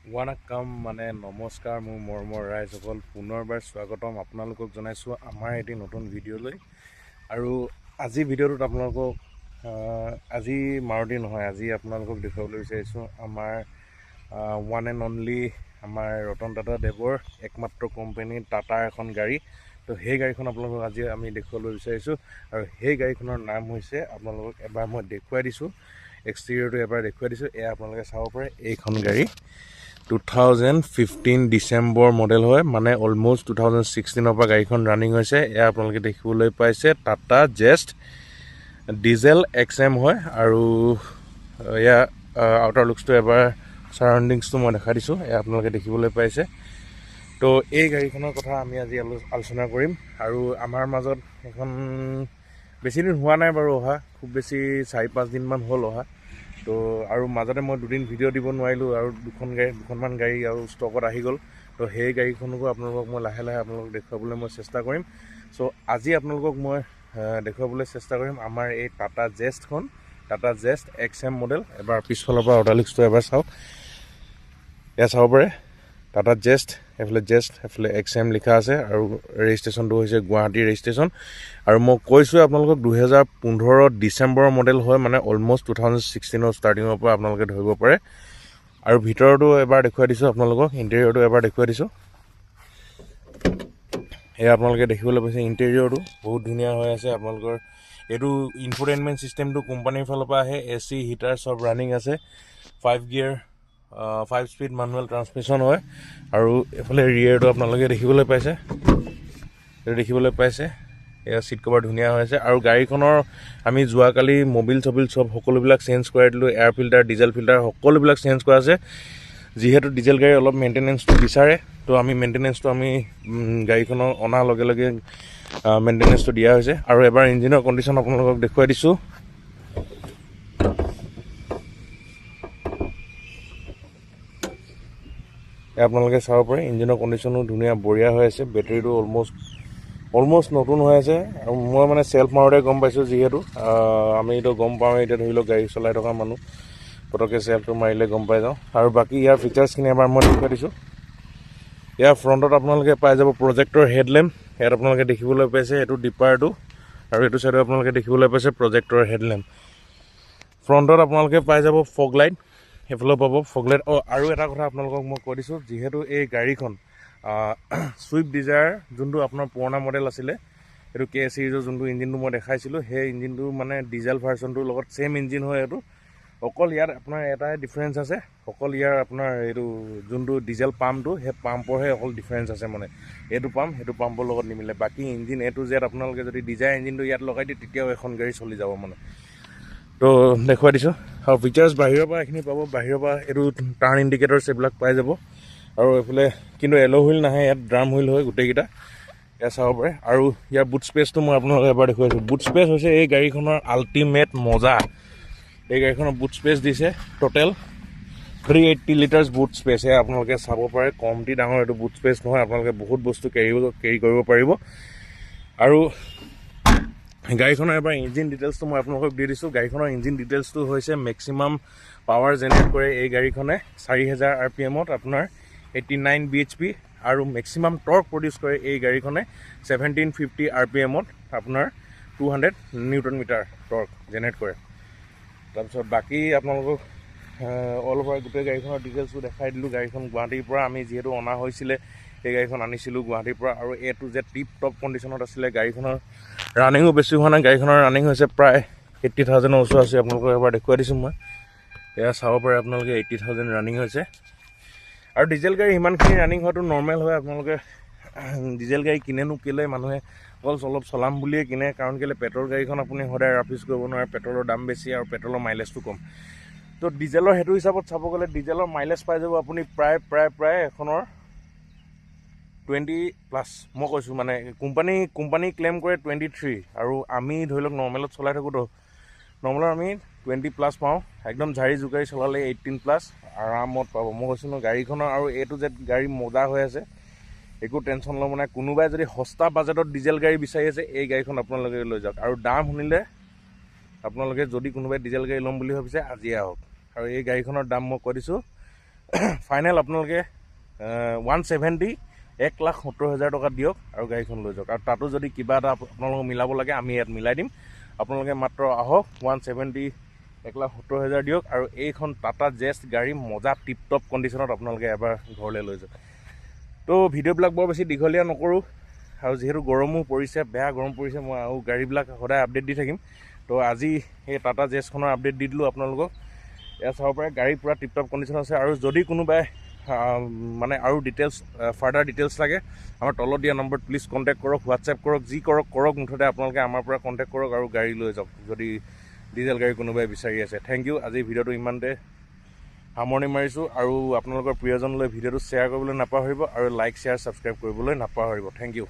ৱানাক্কাম মানে নমস্কাৰ মোৰ মৰমৰ ৰাইজসকল, পুনৰবাৰ স্বাগতম আপোনালোকক জনাইছোঁ আমাৰ এটি নতুন ভিডিঅ'লৈ। আৰু আজি ভিডিঅ'টোত আপোনালোকক আজি মাৰুতি নহয়, আজি আপোনালোকক দেখুৱাবলৈ বিচাৰিছোঁ আমাৰ ওৱান এণ্ড অনলি আমাৰ ৰতন টাটা দেৱৰ একমাত্ৰ কোম্পানী টাটাৰ এখন গাড়ী। তো সেই গাড়ীখন আপোনালোকক আজি আমি দেখুৱাবলৈ বিচাৰিছোঁ আৰু সেই গাড়ীখনৰ নাম হৈছে, আপোনালোকক এবাৰ মই দেখুৱাই দিছোঁ, এক্সটেৰিয়ৰটো এবাৰ দেখুৱাই দিছোঁ। এয়া আপোনালোকে চাব পাৰে, এইখন গাড়ী 2015 ডিচেম্বৰ মডেল হয়, মানে অলম'ষ্ট 2016 পৰা গাড়ীখন ৰানিং হৈছে। এয়া আপোনালোকে দেখিবলৈ পাইছে টাটা জেষ্ট ডিজেল XM হয়। আৰু এয়া আউটাৰ লুকছটো এবাৰ ছাৰাউণ্ডিংছটো মই দেখাই দিছোঁ, এয়া আপোনালোকে দেখিবলৈ পাইছে। তো এই গাড়ীখনৰ কথা আমি আজি আলোচনা কৰিম। আৰু আমাৰ মাজত এখন বেছিদিন হোৱা নাই বাৰু অহা, খুব বেছি 4-5 দিনমান হ'ল অহা। তো আৰু মাজতে মই দুদিন ভিডিঅ' দিব নোৱাৰিলোঁ আৰু দুখনমান গাড়ী আৰু ষ্টকত আহি গ'ল। তো সেই গাড়ীখনকো আপোনালোকক মই লাহে লাহে আপোনালোকক দেখুৱাবলৈ মই চেষ্টা কৰিম। চ' আজি আপোনালোকক মই দেখুৱাবলৈ চেষ্টা কৰিম আমাৰ এই টাটা জেষ্টখন, টাটা জেষ্ট XM মডেল। এবাৰ পিছফালৰ পৰা অৰ্ডালিক্সটো এবাৰ চাওক, এয়া চাব পাৰে টাটা জেষ্ট, এইফালে জেষ্ট, এইফালে XM লিখা আছে আৰু ৰেজিষ্ট্ৰেশ্যনটো হৈছে গুৱাহাটী ৰেজিষ্ট্ৰেশ্যন। আৰু মই কৈছোঁ আপোনালোকক 2015 ডিচেম্বৰৰ মডেল হয়, মানে অলম'ষ্ট 2016 ষ্টাৰ্টিঙৰ পৰা আপোনালোকে ধৰিব পাৰে। আৰু ভিতৰতো এবাৰ দেখুৱাই দিছোঁ আপোনালোকক, ইণ্টেৰিয়ৰটো এবাৰ দেখুৱাই দিছোঁ। এয়া আপোনালোকে দেখিবলৈ পাইছে, ইণ্টেৰিয়ৰটো বহুত ধুনীয়া হৈ আছে। আপোনালোকৰ এইটো ইনফ'টেইনমেণ্ট ছিষ্টেমটো কোম্পানীৰ ফালৰ পৰা আহে, AC হিটাৰ চব ৰানিং আছে, 5 গিয়াৰ 5 স্পীড মানুৱেল ট্ৰান্সমিশ্যন হয়। আৰু এইফালে ৰিয়েৰটো আপোনালোকে দেখিবলৈ পাইছে, এইটো দেখিবলৈ পাইছে। এয়া ছিট কভাৰ ধুনীয়া হৈ আছে। আৰু গাড়ীখনৰ আমি যোৱাকালি মবিল চবিল চব সকলোবিলাক চেঞ্জ কৰাই দিলোঁ, এয়াৰ ফিল্টাৰ, ডিজেল ফিল্টাৰ সকলোবিলাক চেঞ্জ কৰা আছে। যিহেতু ডিজেল গাড়ী অলপ মেইনটেনেঞ্চটো বিচাৰে, তো আমি মেইনটেনেঞ্চটো গাড়ীখনৰ অনাৰ লগে লগে মেইনটেনেঞ্চটো দিয়া হৈছে। আৰু এবাৰ ইঞ্জিনৰ কণ্ডিশ্যন আপোনালোকক দেখুৱাই দিছোঁ। আপোনালোকে চাব পাৰে ইঞ্জিনৰ কণ্ডিশ্যনো ধুনীয়া বঢ়িয়া হৈ আছে। বেটেৰীটো অলম'ষ্ট নতুন হৈ আছে। আৰু মই মানে চেল্ফ মাৰোঁতে গম পাইছোঁ, যিহেতু আমিতো গম পাওঁ, এতিয়া ধৰি লওক গাড়ী চলাই থকা মানুহ পটককৈ চেল্ফটো মাৰিলে গম পাই যাওঁ। আৰু বাকী ইয়াৰ ফিচাৰ্ছখিনি এবাৰ মই দেখুৱাই দিছোঁ। ইয়াৰ ফ্ৰণ্টত আপোনালোকে পাই যাব প্ৰজেক্টৰ হেডলেম্প, ইয়াত আপোনালোকে দেখিবলৈ পাইছে এইটো ডিপাৰটো, আৰু এইটো চাইডত আপোনালোকে দেখিবলৈ পাইছে প্ৰজেক্টৰ হেডলেম্প। ফ্ৰণ্টত আপোনালোকে পাই যাব ফগ লাইট, সেইফালেও পাব ফগ লাইট। আৰু এটা কথা আপোনালোকক মই কৈ দিছোঁ, যিহেতু এই গাড়ীখন ছুইফ্ট ডিজায়াৰ যোনটো আপোনাৰ পুৰণা মডেল আছিলে, এইটো K চিৰিজৰ যোনটো ইঞ্জিনটো মই দেখাইছিলোঁ, সেই ইঞ্জিনটো মানে ডিজেল ভাৰ্চনটোৰ লগত ছেইম ইঞ্জিন হয় এইটো। অকল ইয়াত আপোনাৰ এটাই ডিফাৰেঞ্চ আছে, অকল ইয়াৰ আপোনাৰ এইটো যোনটো ডিজেল পাম্পটো, সেই পাম্পৰহে অকল ডিফাৰেঞ্চ আছে। মানে এইটো পাম্প সেইটো পাম্পৰ লগত নিমিলে, বাকী ইঞ্জিন A to Z আপোনালোকে যদি ডিজায়াৰ ইঞ্জিনটো ইয়াত লগাই দিয়ে, তেতিয়াও এখন গাড়ী চলি যাব মানে। তো দেখুৱাই দিছোঁ। আৰু ফিচাৰ্ছ বাহিৰৰ পৰা এইখিনি পাব, বাহিৰৰ পৰা এইটো টাৰ্ণ ইণ্ডিকেটৰ্ছ এইবিলাক পাই যাব। আৰু এইফালে কিন্তু এল' হুইল নাহে, ইয়াত ড্ৰাম হুইল হয় গোটেইকেইটা, এয়া চাব পাৰে। আৰু ইয়াৰ বুট স্পেচটো মই আপোনালোকক এবাৰ দেখুৱাইছোঁ। বুট স্পেচ হৈছে এই গাড়ীখনৰ আল্টিমেট মজা। এই গাড়ীখনৰ বুট স্পেচ দিছে টোটেল 380 লিটাৰ্ছ বুট স্পেচ। এয়া আপোনালোকে চাব পাৰে, কমটি ডাঙৰ এইটো বুট স্পেচ নহয়, আপোনালোকে বহুত বস্তু কেৰি কৰিব পাৰিব। আৰু গাড়ীখনৰ এবাৰ ইঞ্জিন ডিটেইলছটো মই আপোনালোকক দি দিছোঁ। গাড়ীখনৰ ইঞ্জিন ডিটেইলছটো হৈছে মেক্সিমাম পাৱাৰ জেনেৰেট কৰে এই গাড়ীখনে 4000 RPMত আপোনাৰ 89 bhp, আৰু মেক্সিমাম টৰ্ক প্ৰডিউচ কৰে এই গাড়ীখনে 1750 RPMত আপোনাৰ 200 নিউটন মিটাৰ টৰ্ক জেনেৰেট কৰে। তাৰপিছত বাকী আপোনালোকক অল অভাৰ গোটেই গাড়ীখনৰ ডিটেইলছটো দেখাই দিলোঁ। গাড়ীখন গুৱাহাটীৰ পৰা আমি যিহেতু অনা হৈছিলে, সেই গাড়ীখন আনিছিলোঁ গুৱাহাটীৰ পৰা, আৰু A to Z tip top কণ্ডিশ্যনত আছিলে। গাড়ীখনৰ ৰানিঙো বেছি হোৱা নাই, গাড়ীখনৰ ৰানিং হৈছে প্ৰায় 80,000ৰ ওচৰা-ওচৰি। আপোনালোকক এবাৰ দেখুৱাই দিছোঁ মই, এয়া চাব পাৰে আপোনালোকে 80,000 ৰানিং হৈছে। আৰু ডিজেল গাড়ী ইমানখিনি ৰানিং হোৱাটো নৰ্মেল হয়। আপোনালোকে ডিজেল গাড়ী কিনেনো কেলৈ, মানুহে অলপ চলাম বুলিয়ে কিনে, কাৰণ কেলৈ পেট্ৰল গাড়ীখন আপুনি সদায় ৰাফিজ কৰিব নোৱাৰে, পেট্ৰলৰ দাম বেছি আৰু পেট্ৰলৰ মাইলেজটো কম। তো ডিজেলৰ সেইটো হিচাপত চাব গ'লে ডিজেলৰ মাইলেজ পাই যাব আপুনি প্ৰায় এখনৰ 20+। মই কৈছোঁ মানে কোম্পানী ক্লেইম কৰে 23, আৰু আমি ধৰি লওক নৰ্মেলত চলাই থাকোঁতো, নৰ্মেলত আমি 20+ পাওঁ। একদম ঝাৰি জোকাৰি চলালে 18+ আৰামত পাব। মই কৈছোঁ ন, গাড়ীখনৰ আৰু A to Z গাড়ী মজা হৈ আছে, একো টেনশ্যন ল'ব নাই। কোনোবাই যদি সস্তা বাজেটত ডিজেল গাড়ী বিচাৰি আছে, এই গাড়ীখন আপোনালোকে লৈ যাওক। আৰু দাম শুনিলে আপোনালোকে, যদি কোনোবাই ডিজেল গাড়ী ল'ম বুলি ভাবিছে, আজিয়ে আহক। আৰু এই গাড়ীখনৰ দাম মই কৈ দিছোঁ ফাইনেল আপোনালোকে 170 1,70,000 টকা দিয়ক আৰু গাড়ীখন লৈ যাওক। আৰু তাতো যদি কিবা এটা আপোনালোকক মিলাব লাগে আমি ইয়াত মিলাই দিম। আপোনালোকে মাত্ৰ আহক 170 1,70,000 দিয়ক আৰু এইখন টাটা জেষ্ট গাড়ী মজা টিপটপ কণ্ডিশ্যনত আপোনালোকে এবাৰ ঘৰলৈ লৈ যাওক। তো ভিডিঅ'বিলাক বৰ বেছি দীঘলীয়া নকৰোঁ, আৰু যিহেতু গৰমো পৰিছে, বেয়া গৰম পৰিছে, মই আৰু গাড়ীবিলাক সদায় আপডেট দি থাকিম। তো আজি এই টাটা জেষ্টখনৰ আপডেট দি দিলোঁ আপোনালোকক। এয়া চাব পাৰে গাড়ী পূৰা টিপটপ কণ্ডিশ্যন আছে। আৰু যদি কোনোবাই মানে আৰু ডিটেইলছ ফাৰ্ডাৰ ডিটেইলছ লাগে আমাৰ তলত দিয়া নম্বৰত প্লিজ কণ্টেক্ট কৰক, হোৱাটছএপ কৰক, যি কৰক মুঠতে আপোনালোকে আমাৰ পৰা কণ্টেক্ট কৰক আৰু গাড়ী লৈ যাওক যদি ডিজেল গাড়ী কোনোবাই বিচাৰি আছে। Thank you. আজি ভিডিঅ'টো ইমানতে সামৰণি মাৰিছোঁ, আৰু আপোনালোকৰ প্ৰিয়জনলৈ ভিডিঅ'টো শ্বেয়াৰ কৰিবলৈ নাপাহৰিব আৰু লাইক শ্বেয়াৰ ছাবস্ক্ৰাইব কৰিবলৈ নাপাহৰিব। Thank U.